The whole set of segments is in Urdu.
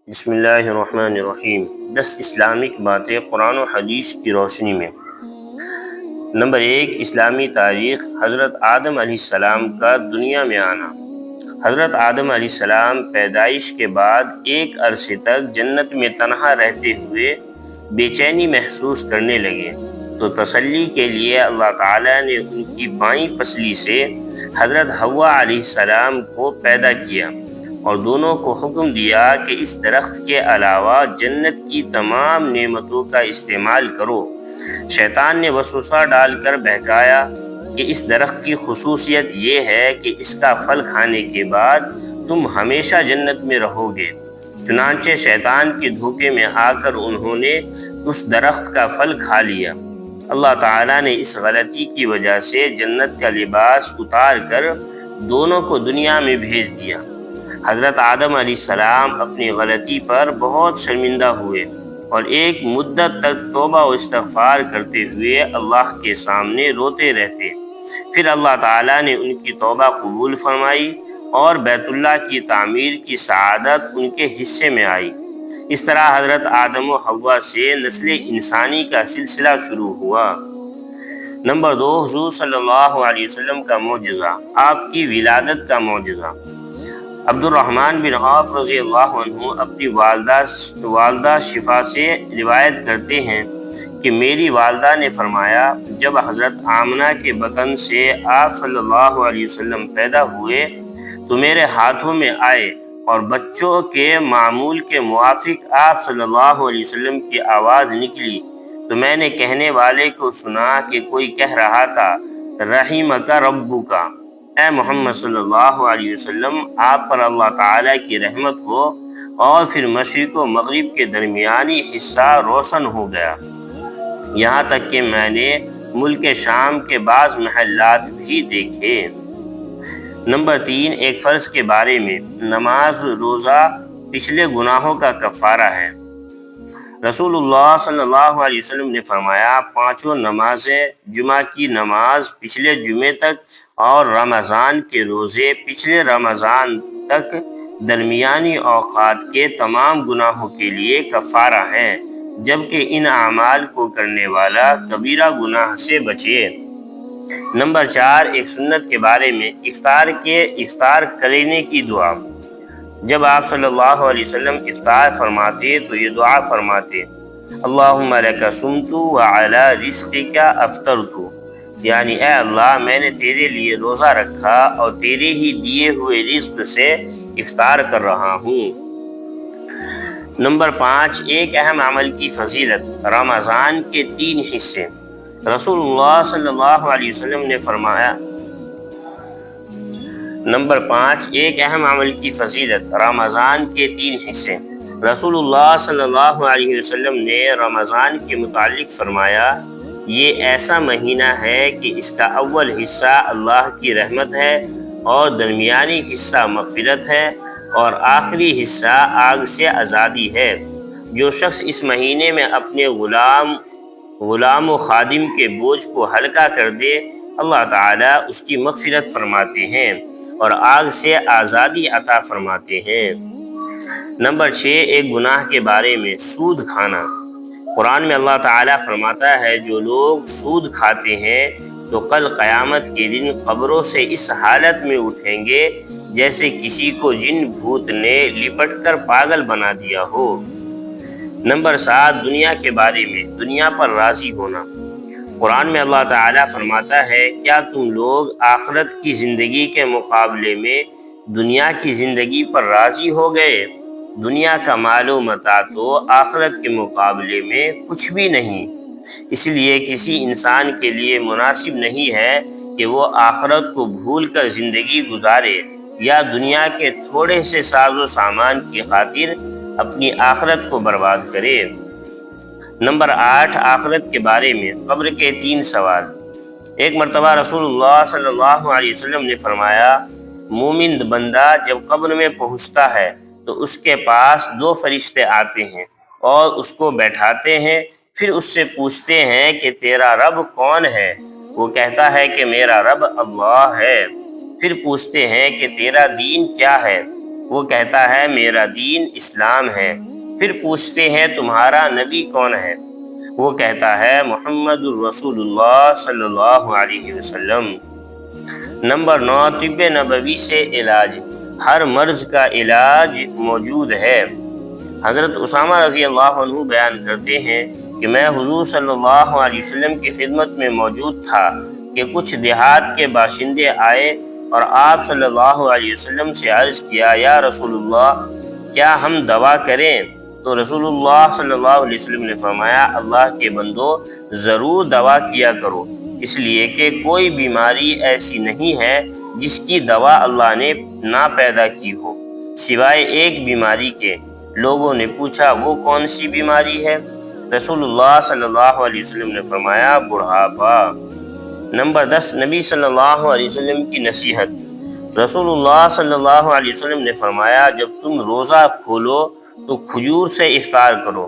بسم اللہ الرحمن الرحیم 10 اسلامک باتیں قرآن و حدیث کی روشنی میں۔ نمبر 1، اسلامی تاریخ۔ حضرت آدم علیہ السلام کا دنیا میں آنا۔ حضرت آدم علیہ السلام پیدائش کے بعد ایک عرصے تک جنت میں تنہا رہتے ہوئے بے چینی محسوس کرنے لگے، تو تسلی کے لیے اللہ تعالیٰ نے ان کی بائیں پسلی سے حضرت حوا علیہ السلام کو پیدا کیا اور دونوں کو حکم دیا کہ اس درخت کے علاوہ جنت کی تمام نعمتوں کا استعمال کرو۔ شیطان نے وسوسہ ڈال کر بہکایا کہ اس درخت کی خصوصیت یہ ہے کہ اس کا پھل کھانے کے بعد تم ہمیشہ جنت میں رہو گے۔ چنانچہ شیطان کے دھوکے میں آ کر انہوں نے اس درخت کا پھل کھا لیا۔ اللہ تعالیٰ نے اس غلطی کی وجہ سے جنت کا لباس اتار کر دونوں کو دنیا میں بھیج دیا۔ حضرت آدم علیہ السلام اپنی غلطی پر بہت شرمندہ ہوئے اور ایک مدت تک توبہ و استغفار کرتے ہوئے اللہ کے سامنے روتے رہتے۔ پھر اللہ تعالیٰ نے ان کی توبہ قبول فرمائی اور بیت اللہ کی تعمیر کی سعادت ان کے حصے میں آئی۔ اس طرح حضرت آدم و حوا سے نسل انسانی کا سلسلہ شروع ہوا۔ نمبر 2، حضور صلی اللہ علیہ وسلم کا معجزہ، آپ کی ولادت کا معجزہ۔ عبد الرحمن بن عوف رضی اللہ عنہ اپنی والدہ شفا سے روایت کرتے ہیں کہ میری والدہ نے فرمایا، جب حضرت آمنہ کے بطن سے آپ صلی اللہ علیہ وسلم پیدا ہوئے تو میرے ہاتھوں میں آئے اور بچوں کے معمول کے موافق آپ صلی اللہ علیہ وسلم کی آواز نکلی تو میں نے کہنے والے کو سنا کہ کوئی کہہ رہا تھا، رحمک ربک، اے محمد صلی اللہ علیہ وسلم، آپ پر اللہ تعالیٰ کی رحمت ہو، اور پھر مشرق و مغرب کے درمیانی حصہ روشن ہو گیا، یہاں تک کہ میں نے ملک شام کے بعض محلات بھی دیکھے۔ نمبر 3، ایک فرض کے بارے میں، نماز روزہ پچھلے گناہوں کا کفارہ ہے۔ رسول اللہ صلی اللہ علیہ وسلم نے فرمایا، 5 نمازیں، جمعہ کی نماز پچھلے جمعے تک اور رمضان کے روزے پچھلے رمضان تک درمیانی اوقات کے تمام گناہوں کے لیے کفارہ ہیں، جبکہ ان اعمال کو کرنے والا کبیرہ گناہ سے بچے۔ نمبر 4، ایک سنت کے بارے میں، افطار کرنے کی دعا۔ جب آپ صلی اللہ علیہ وسلم افطار فرماتے تو یہ دعا فرماتے، اللہم لک صمت وعلی رزقک افطرت، یعنی اے اللہ، میں نے تیرے لیے روزہ رکھا اور تیرے ہی دیے ہوئے رزق سے افطار کر رہا ہوں۔ نمبر 5، ایک اہم عمل کی فضیلت، رمضان کے 3 حصے۔ رسول اللہ صلی اللہ علیہ وسلم نے فرمایا، نمبر 5، ایک اہم عمل کی فضیلت، رمضان کے 3 حصے۔ رسول اللہ صلی اللہ علیہ وسلم نے رمضان کے متعلق فرمایا، یہ ایسا مہینہ ہے کہ اس کا اول حصہ اللہ کی رحمت ہے اور درمیانی حصہ مغفرت ہے اور آخری حصہ آگ سے آزادی ہے۔ جو شخص اس مہینے میں اپنے غلام و خادم کے بوجھ کو ہلکا کر دے، اللہ تعالیٰ اس کی مغفرت فرماتے ہیں اور آگ سے آزادی عطا فرماتے ہیں۔ نمبر 6، ایک گناہ کے بارے میں، سود کھانا۔ قرآن میں اللہ تعالیٰ فرماتا ہے، جو لوگ سود کھاتے ہیں تو کل قیامت کے دن قبروں سے اس حالت میں اٹھیں گے جیسے کسی کو جن بھوت نے لپٹ کر پاگل بنا دیا ہو۔ نمبر 7، دنیا کے بارے میں، دنیا پر راضی ہونا۔ قرآن میں اللہ تعالیٰ فرماتا ہے، کیا تم لوگ آخرت کی زندگی کے مقابلے میں دنیا کی زندگی پر راضی ہو گئے؟ دنیا کا مال و متاع تو آخرت کے مقابلے میں کچھ بھی نہیں، اس لیے کسی انسان کے لیے مناسب نہیں ہے کہ وہ آخرت کو بھول کر زندگی گزارے یا دنیا کے تھوڑے سے ساز و سامان کی خاطر اپنی آخرت کو برباد کرے۔ نمبر 8، آخرت کے بارے میں، قبر کے 3 سوال۔ ایک مرتبہ رسول اللہ صلی اللہ علیہ وسلم نے فرمایا، مومن بندہ جب قبر میں پہنچتا ہے تو اس کے پاس 2 فرشتے آتے ہیں اور اس کو بیٹھاتے ہیں، پھر اس سے پوچھتے ہیں کہ تیرا رب کون ہے؟ وہ کہتا ہے کہ میرا رب اللہ ہے۔ پھر پوچھتے ہیں کہ تیرا دین کیا ہے؟ وہ کہتا ہے میرا دین اسلام ہے۔ پھر پوچھتے ہیں تمہارا نبی کون ہے؟ وہ کہتا ہے محمد الرسول اللہ صلی اللہ علیہ وسلم۔ نمبر 9، طب نبوی سے علاج۔ ہر مرض کا علاج موجود ہے۔ حضرت اسامہ رضی اللہ عنہ بیان کرتے ہیں کہ میں حضور صلی اللہ علیہ وسلم کی خدمت میں موجود تھا کہ کچھ دیہات کے باشندے آئے اور آپ صلی اللہ علیہ وسلم سے عرض کیا، یا رسول اللہ کیا ہم دوا کریں؟ تو رسول اللہ صلی اللہ علیہ وسلم نے فرمایا، اللہ کے بندو ضرور دوا کیا کرو، اس لیے کہ کوئی بیماری ایسی نہیں ہے جس کی دوا اللہ نے نہ پیدا کی ہو سوائے ایک بیماری کے۔ لوگوں نے پوچھا وہ کون سی بیماری ہے؟ رسول اللہ صلی اللہ علیہ وسلم نے فرمایا بڑھاپا۔ نمبر 10، نبی صلی اللہ علیہ وسلم کی نصیحت۔ رسول اللہ صلی اللہ علیہ وسلم نے فرمایا جب تم روزہ کھولو تو کھجور سے افطار کرو،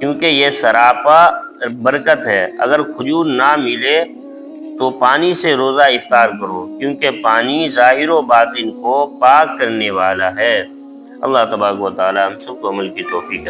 کیونکہ یہ سراپا برکت ہے۔ اگر کھجور نہ ملے تو پانی سے روزہ افطار کرو، کیونکہ پانی ظاہر و باطن کو پاک کرنے والا ہے۔ اللہ تبارک و تعالی ہم سب کو عمل کی توفیق